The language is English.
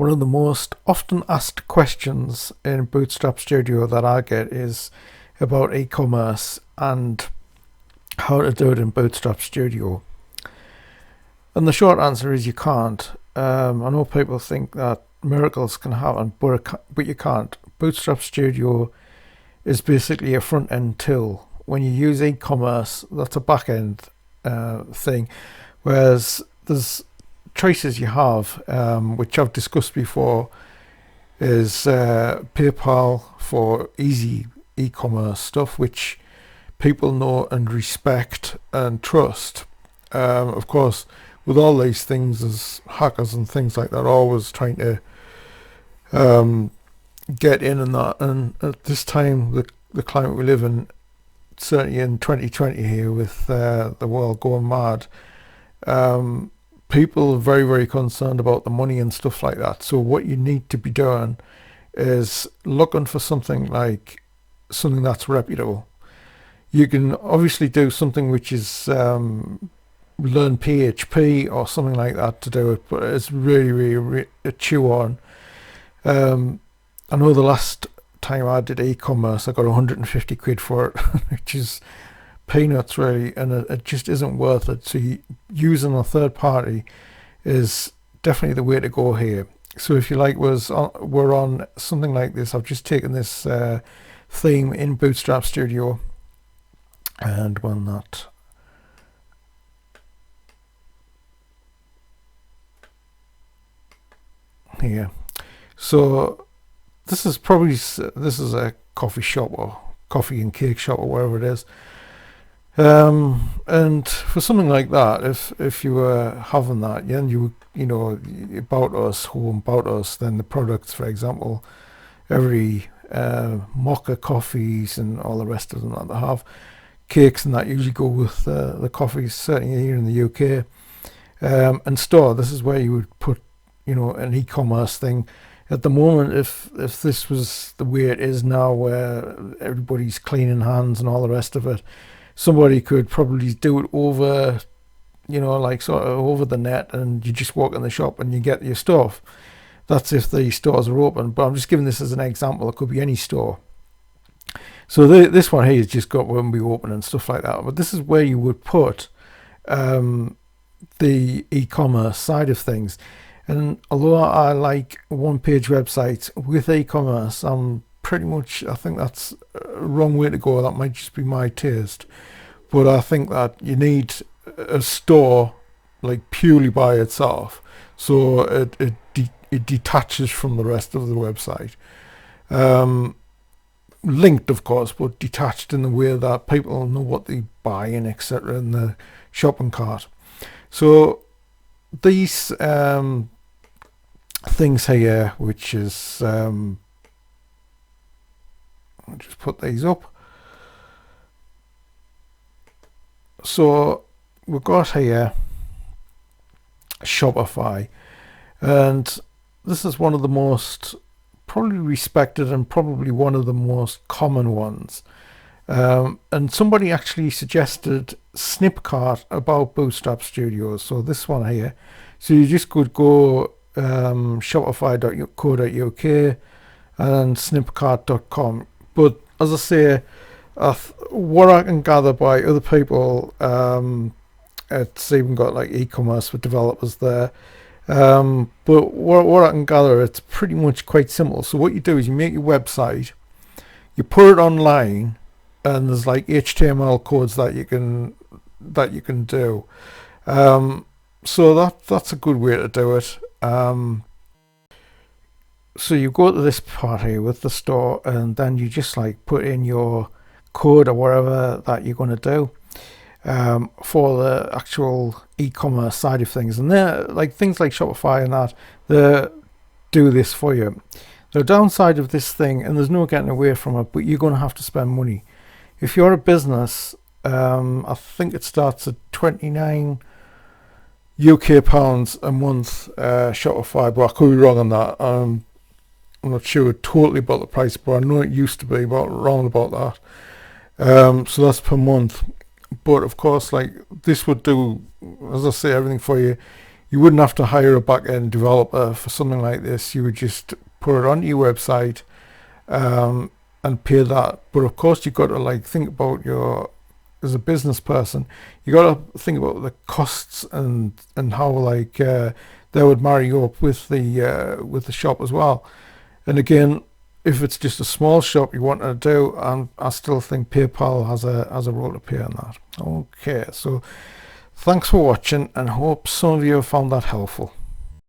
One of the most often asked questions in Bootstrap Studio that I get is about e-commerce and how to do it in Bootstrap Studio. And the short answer is you can't. I know people think that miracles can happen, but you can't. Bootstrap Studio is basically a front-end tool. When you use e-commerce, that's a back-end thing, whereas there's choices you have, which I've discussed before, is PayPal for easy e-commerce stuff, which people know and respect and trust. Of course, with all these things, there's hackers and things like that always trying to get in and that. And at this time, the climate we live in, certainly in 2020 here, with the world going mad, people are very, very concerned about the money and stuff like that. So what you need to be doing is looking for something that's reputable. You can obviously do something which is learn PHP or something like that to do it, but it's really a chew on. I know the last time I did e-commerce, I got 150 quid for it, which is peanuts really, and it just isn't worth it. So using a third party is definitely the way to go here. So if you like, we're on something like this. I've just taken this theme in Bootstrap Studio and run that. Here. So this is a coffee shop or coffee and cake shop or wherever it is. And for something like that, if you were having that, then you know about us, home about us, then the products, for example, every mocha coffees and all the rest of them that they have, cakes and that usually go with the coffees, certainly here in the UK. And store, this is where you would put an e-commerce thing. At the moment, if this was the way it is now, where everybody's cleaning hands and all the rest of it, somebody could probably do it over, sort of over the net, and you just walk in the shop and you get your stuff. That's if the stores are open, but I'm just giving this as an example. It could be any store. So this one here has just got when we open and stuff like that. But this is where you would put the e-commerce side of things. And although I like one-page websites with e-commerce, I'm pretty much, I think that's a wrong way to go. That might just be my taste. But I think that you need a store like purely by itself, so it detaches from the rest of the website. Linked, of course, but detached in the way that people know what they buy and etc. in the shopping cart. So these things here, which is I'll just put these up. So we've got here Shopify, and this is one of the most probably respected and probably one of the most common ones. And somebody actually suggested Snipcart about Bootstrap Studio. So this one here. So you just could go shopify.co.uk and snipcart.com. But as I say, what I can gather by other people, it's even got like e-commerce for developers there. But what I can gather, it's pretty much quite simple. So what you do is you make your website, you put it online, and there's like HTML codes that you can do. So that's a good way to do it. So you go to this part here with the store, and then you just like put in your code or whatever that you're going to do for the actual e-commerce side of things. And they're like things like Shopify and that, they do this for you. The downside of this thing, and there's no getting away from it, but you're going to have to spend money. If you're a business, I think it starts at 29 UK pounds a month, Shopify, but I could be wrong on that. I'm not sure totally about the price, but I know it used to be around about that. So that's per month. But of course, like this would do, as I say, everything for you. You wouldn't have to hire a back-end developer for something like this. You would just put it onto your website, and pay that. But of course, you've got to like think about as a business person, you got to think about the costs and how like they would marry you up with the shop as well. And again, if it's just a small shop you want to do, I still think PayPal has a role to play in that. Okay, so thanks for watching, and hope some of you have found that helpful.